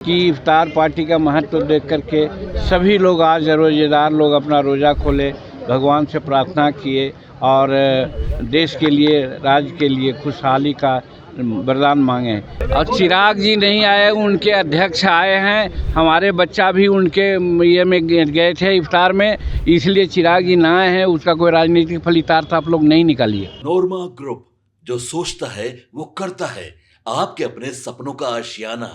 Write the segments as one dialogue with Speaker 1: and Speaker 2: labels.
Speaker 1: कि इफ्तार पार्टी का महत्व देख करके सभी लोग आज रोज़ेदार लोग अपना रोज़ा खोले, भगवान से प्रार्थना किए और देश के लिए, राज्य के लिए खुशहाली का वरदान मांगे। और चिराग जी नहीं आए, उनके अध्यक्ष आए हैं। हमारे बच्चा भी उनके ये में गए थे इफ्तार में, इसलिए चिराग जी ना आए हैं। उसका कोई राजनीतिक फलितार्थ आप लोग नहीं निकालिए।
Speaker 2: नोरमा ग्रुप, जो सोचता है वो करता है। आपके अपने सपनों का आशियाना।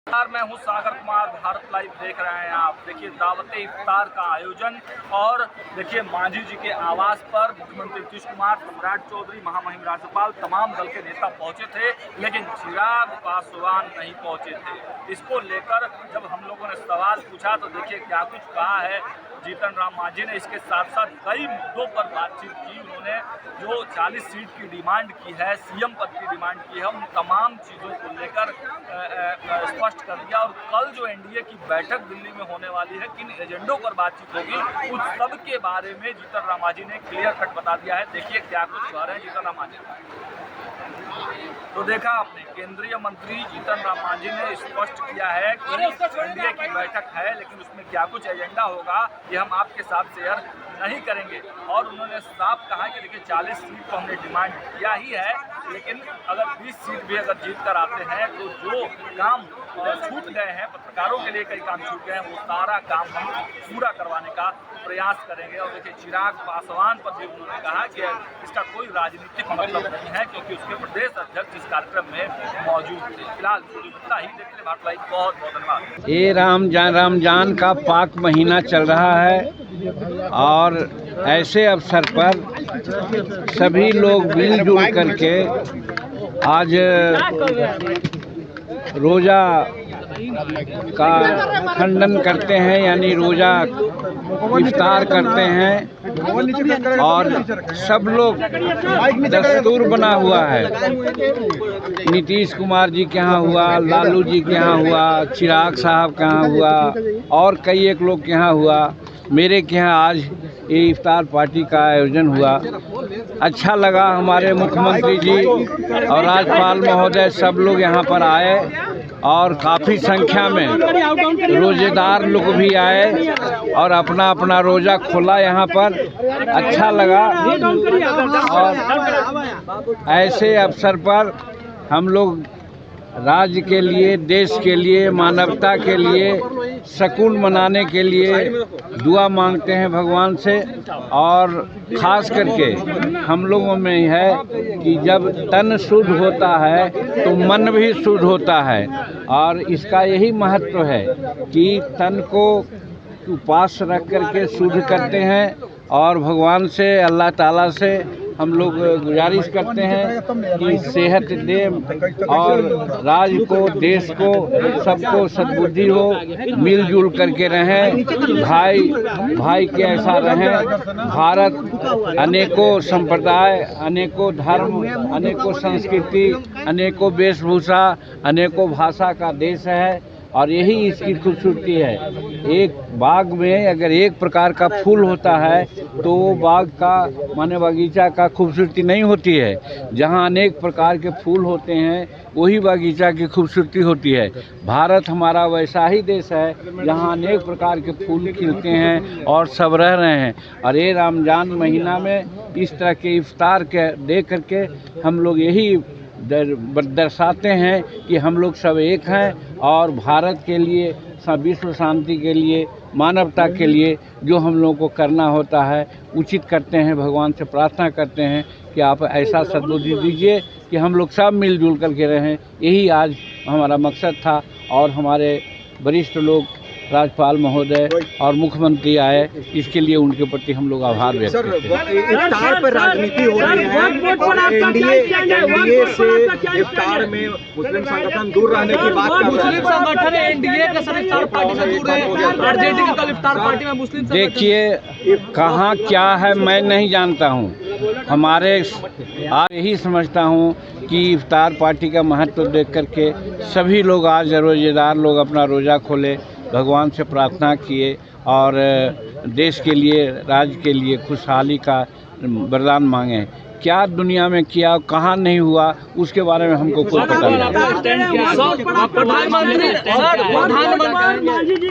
Speaker 3: मैं हूं सागर कुमार, भारत लाइव देख रहे हैं आप। देखिए दावते इफ्तार का आयोजन और देखिए मांझी जी के आवास पर मुख्यमंत्री नीतीश कुमार, सम्राट चौधरी, महामहिम राज्यपाल, तमाम दल के नेता पहुंचे थे, लेकिन चिराग पासवान नहीं पहुंचे थे। इसको लेकर जब हम लोगों ने सवाल पूछा तो देखिए क्या कुछ कहा है जीतन राम मांझी ने। इसके साथ साथ कई मुद्दों पर बातचीत की उन्होंने। जो 40 सीट की डिमांड की है, सीएम पद की डिमांड की है, उन तमाम चीज़ों को लेकर स्पष्ट कर दिया। और कल जो एनडीए की बैठक दिल्ली में होने वाली है, किन एजेंडों पर बातचीत होगी, उस सब के बारे में जीतन राम मांझी ने क्लियर कट बता दिया है। देखिए क्या कुछ कह रहे हैं जीतन राम मांझी। तो देखा आपने, केंद्रीय मंत्री जीतन राम मांझी ने स्पष्ट किया है कि एनडीए की बैठक है, लेकिन उसमें क्या कुछ एजेंडा होगा ये हम आपके साथ शेयर नहीं करेंगे। और उन्होंने साफ कहा कि देखिए 40 सीट को हमने डिमांड किया ही है, लेकिन अगर 20 सीट भी अगर जीत कर आते हैं तो जो काम छूट गए हैं, पत्रकारों के लिए कई काम छूट गए हैं, वो सारा काम हम पूरा करवाने का प्रयास करेंगे। और देखिए चिराग पासवान पर भी उन्होंने कहा कि इसका कोई राजनीतिक मतलब नहीं है, क्योंकि उसके प्रदेश अध्यक्ष इस कार्यक्रम में मौजूद थे। फिलहाल इतना ही देखते हैं। भारत लाइव बहुत बहुत धन्यवाद।
Speaker 1: ये रमजान का पाक महीना चल रहा है और ऐसे अवसर पर सभी लोग मिलजुल करके आज रोज़ा का खंडन करते हैं, यानी रोज़ा इफ्तार करते हैं। और सब लोग दस्तूर बना हुआ है। नीतीश कुमार जी के यहाँ हुआ, लालू जी के यहाँ हुआ, चिराग साहब के यहाँ हुआ और कई एक लोग के यहाँ हुआ। मेरे के यहाँ आज ये इफ्तार पार्टी का आयोजन हुआ। अच्छा लगा। हमारे मुख्यमंत्री जी और राज्यपाल महोदय सब लोग यहाँ पर आए और काफ़ी संख्या में रोज़ेदार लोग भी आए और अपना अपना रोज़ा खोला यहाँ पर। अच्छा लगा। और ऐसे अवसर पर हम लोग राज्य के लिए, देश के लिए, मानवता के लिए, सुकून मनाने के लिए दुआ मांगते हैं भगवान से। और ख़ास करके हम लोगों में है कि जब तन शुद्ध होता है तो मन भी शुद्ध होता है। और इसका यही महत्व है कि तन को उपास रख करके शुद्ध करते हैं और भगवान से, अल्लाह ताला से हम लोग गुजारिश करते हैं कि सेहत दे और राज्य को, देश को, सबको सद्बुद्धि हो, मिलजुल करके रहें, भाई भाई के ऐसा रहें। भारत अनेकों संप्रदाय, अनेकों धर्म, अनेकों संस्कृति, अनेकों वेशभूषा, अनेकों भाषा का देश है और यही इसकी खूबसूरती है। एक बाग में अगर एक प्रकार का फूल होता है तो वो बाग का माने बगीचा का खूबसूरती नहीं होती है। जहाँ अनेक प्रकार के फूल होते हैं वही बगीचा की खूबसूरती होती है। भारत हमारा वैसा ही देश है जहाँ अनेक प्रकार के फूल खिलते हैं और सब रह रहे हैं। और ये रमजान महीना में इस तरह के इफ्तार के देख करके हम लोग यही दर्शाते हैं कि हम लोग सब एक हैं और भारत के लिए, विश्व शांति के लिए, मानवता के लिए जो हम लोगों को करना होता है उचित करते हैं। भगवान से प्रार्थना करते हैं कि आप ऐसा सद्बुद्धि दीजिए कि हम लोग सब मिलजुल करके रहें। यही आज हमारा मकसद था और हमारे वरिष्ठ लोग, राज्यपाल महोदय और मुख्यमंत्री आए, इसके लिए उनके प्रति हम लोग आभार व्यक्त करते हैं।
Speaker 4: इफ्तार पर राजनीति हो रही है। एनडीए से इफ्तार में मुस्लिम संगठन दूर रहने की बात कर रहे हैं। मुस्लिम संगठन एनडीए के साथ इफ्तार पार्टी से दूर है। आरजेडी की कल इफ्तार पार्टी में मुस्लिम,
Speaker 1: देखिए कहाँ क्या है मैं नहीं जानता हूँ। हमारे आज यही समझता हूँ कि इफ्तार पार्टी का महत्व देख करके सभी लोग आज रोज़ेदार लोग अपना रोज़ा खोले, भगवान से प्रार्थना किए और देश के लिए, राज्य के लिए खुशहाली का वरदान मांगे। क्या दुनिया में किया, कहाँ नहीं हुआ, उसके बारे में हमको कोई पता नहीं।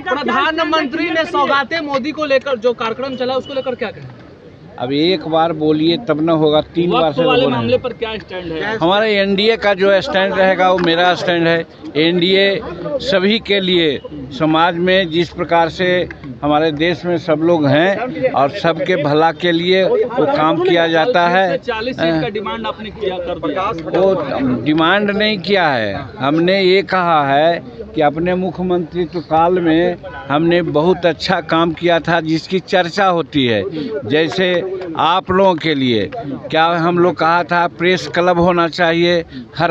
Speaker 5: प्रधानमंत्री ने सौगाते मोदी को लेकर जो कार्यक्रम चला उसको लेकर क्या कहें?
Speaker 1: अब एक बार बोलिए तब न होगा, 3 बार से
Speaker 5: वाले मामले पर क्या स्टैंड है?
Speaker 1: हमारा एनडीए का जो स्टैंड रहेगा वो मेरा स्टैंड है। एनडीए सभी के लिए, समाज में जिस प्रकार से हमारे देश में सब लोग हैं और सबके भला के लिए वो काम किया जाता है।
Speaker 5: 40 सीट का डिमांड आपने किया कर दिया।
Speaker 1: वो डिमांड नहीं किया है, हमने ये कहा है कि अपने मुख्यमंत्रित्व काल में हमने बहुत अच्छा काम किया था जिसकी चर्चा होती है। जैसे आप लोगों के लिए क्या हम लोग कहा था, प्रेस क्लब होना चाहिए हर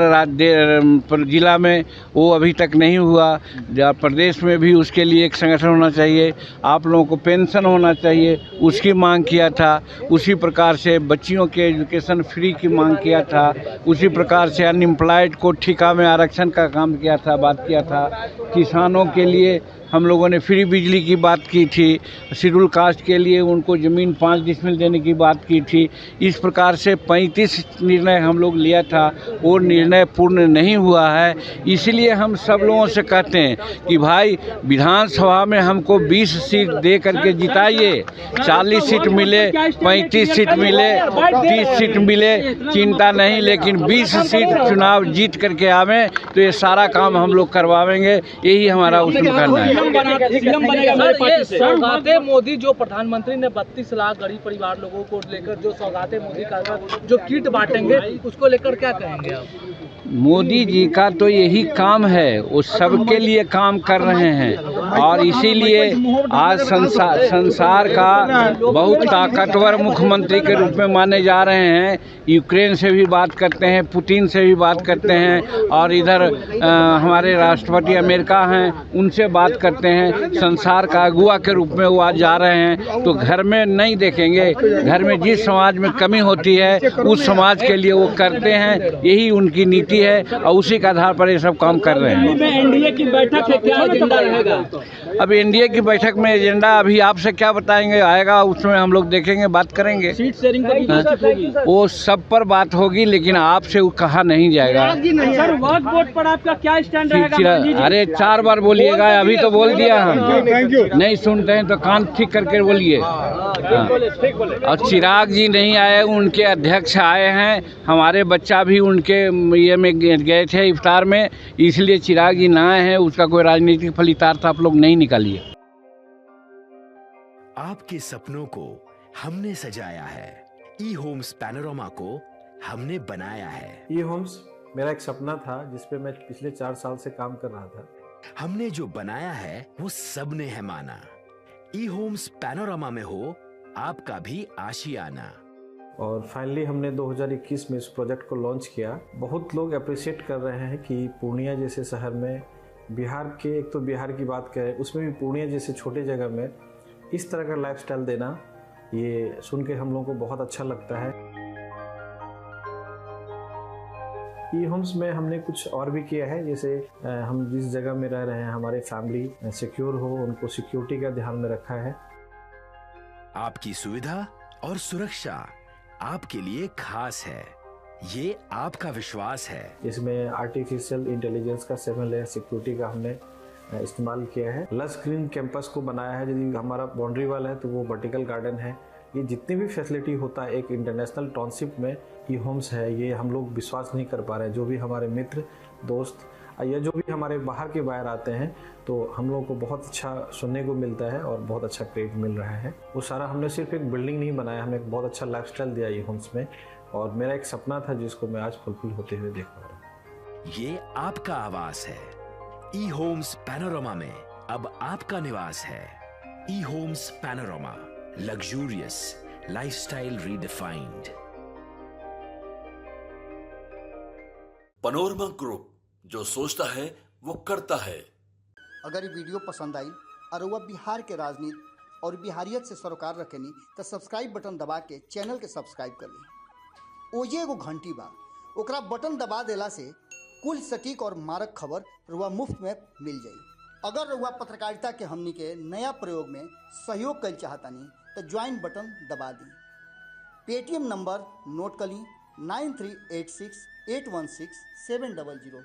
Speaker 1: जिला में, वो अभी तक नहीं हुआ। प्रदेश में भी उसके लिए एक संगठन होना चाहिए। आप लोगों को पेंशन होना चाहिए, उसकी मांग किया था। उसी प्रकार से बच्चियों के एजुकेशन फ्री की मांग किया था। उसी प्रकार से अनएम्प्लॉयड को ठेका में आरक्षण का काम किया था, बात किया था। किसानों के लिए हम लोगों ने फ्री बिजली की बात की थी। शेड्यूल कास्ट के लिए उनको ज़मीन 5 डिसमिल देने की बात की थी। इस प्रकार से 35 निर्णय हम लोग लिया था, वो निर्णय पूर्ण नहीं हुआ है। इसलिए हम सब लोगों से कहते हैं कि भाई विधानसभा में हमको 20 सीट दे करके जिताइए। 40 सीट मिले, 35 सीट मिले, 30 सीट मिले, चिंता नहीं, लेकिन 20 सीट चुनाव जीत करके आवें तो ये सारा काम हम लोग करवाएंगे। यही हमारा उसमें करना है।
Speaker 5: सौगाते मोदी जो प्रधानमंत्री ने 32 लाख गरीब परिवार लोगों को लेकर जो सौगाते मोदी का जो किट बांटेंगे उसको लेकर क्या कहेंगे आप?
Speaker 1: मोदी जी का तो यही काम है, वो सबके लिए काम कर रहे हैं और इसीलिए आज संसार का बहुत ताकतवर मुख्यमंत्री के रूप में माने जा रहे हैं। यूक्रेन से भी बात करते हैं, पुतिन से भी बात करते हैं और इधर हमारे राष्ट्रपति अमेरिका हैं, उनसे बात करते हैं। संसार का अगुआ के रूप में वो आज जा रहे हैं। तो घर में नहीं देखेंगे, घर में जिस समाज में कमी होती है उस समाज के लिए वो करते हैं। यही उनकी नीति है और उसी के आधार पर ये सब काम कर रहे हैं।
Speaker 5: एनडीए की बैठक है, क्या एजेंडा रहेगा?
Speaker 1: अब एनडीए की बैठक में एजेंडा अभी आपसे क्या बताएंगे, आएगा उसमें हम लोग देखेंगे, बात करेंगे।
Speaker 5: सीट शेयरिंग पर
Speaker 1: वो सब पर बात होगी, लेकिन आपसे वो कहा नहीं जाएगा।
Speaker 5: सर, वक्फ बोर्ड पर आपका क्या स्टैंड रहेगा?
Speaker 1: अरे 4 बार बोलिएगा, अभी तो बोल दिया हम। नहीं सुनते हैं तो कान ठीक करके बोलिए। और चिराग जी नहीं आए, उनके अध्यक्ष आए हैं। हमारे बच्चा भी उनके ये में गए थे इफ्तार में, इसलिए चिराग जी ना आए हैं। उसका कोई राजनीतिक फलितार्थ आप लोग नहीं निकालिए।
Speaker 6: आपके सपनों को हमने सजाया है, ई होम्स पैनोरमा को हमने बनाया है।
Speaker 7: ई होम्स मेरा एक सपना था जिस पे मैं पिछले 4 साल से काम कर रहा था।
Speaker 6: हमने जो बनाया है वो सबने है माना। ई होम्स पैनोरमा में हो आपका भी आशियाना।
Speaker 7: और फाइनली हमने 2021 में इस प्रोजेक्ट को लॉन्च किया। बहुत लोग अप्रिशिएट कर रहे हैं कि पूर्णिया जैसे शहर में, बिहार के, एक तो बिहार की बात करें उसमें भी पूर्णिया जैसे छोटे जगह में इस तरह का लाइफस्टाइल देना, ये सुन के हम लोगों को बहुत अच्छा लगता है। ई होम्स में हमने कुछ और भी किया है, जैसे हम जिस जगह में रह रहे हैं हमारे फैमिली सिक्योर हो, उनको सिक्योरिटी का ध्यान में रखा है।
Speaker 6: आपकी सुविधा और सुरक्षा आपके लिए खास है, ये आपका विश्वास है।
Speaker 7: इसमें आर्टिफिशियल इंटेलिजेंस का 7 लेयर सिक्योरिटी का हमने इस्तेमाल किया है। लस ग्रीन कैंपस को बनाया है। यदि हमारा बाउंड्री वाल है तो वो वर्टिकल गार्डन है। ये जितनी भी फैसिलिटी होता है एक इंटरनेशनल टाउनशिप में ई होम्स है, ये हम लोग विश्वास नहीं कर पा रहे हैं। जो भी हमारे मित्र दोस्त या जो भी हमारे बाहर के बाहर आते हैं तो हम लोगों को बहुत अच्छा सुनने को मिलता है और बहुत अच्छा क्रेडिट मिल रहा है। वो सारा हमने सिर्फ एक बिल्डिंग नहीं बनाया, हमें एक बहुत अच्छा लाइफस्टाइल दिया ई होम्स में, और मेरा एक सपना था जिसको मैं आज फुलफिल होते हुए देख पा रहा हूँ।
Speaker 6: ये आपका आवास है। ई होम्स पैनोरमा में अब आपका निवास है। E Homes Panorama, luxurious lifestyle redefined.
Speaker 2: Panorama Group, जो सोचता है वो करता है।
Speaker 8: अगर ये वीडियो पसंद आई और वह बिहार के राजनीति और बिहारियत से सरोकार रखेनी तो सब्सक्राइब बटन दबा के चैनल के सब्सक्राइब कर ली। ओजे एगो घंटी बा, ओकरा बटन दबा देला से कुल सटीक और मारक खबर रुआ मुफ्त में मिल जाई। अगर रुआ पत्रकारिता के हमनी के नया प्रयोग में सहयोग कर चाहतानी तो ज्वाइन बटन दबा दी। पेटीएम नंबर नोट कर ली 9386816700।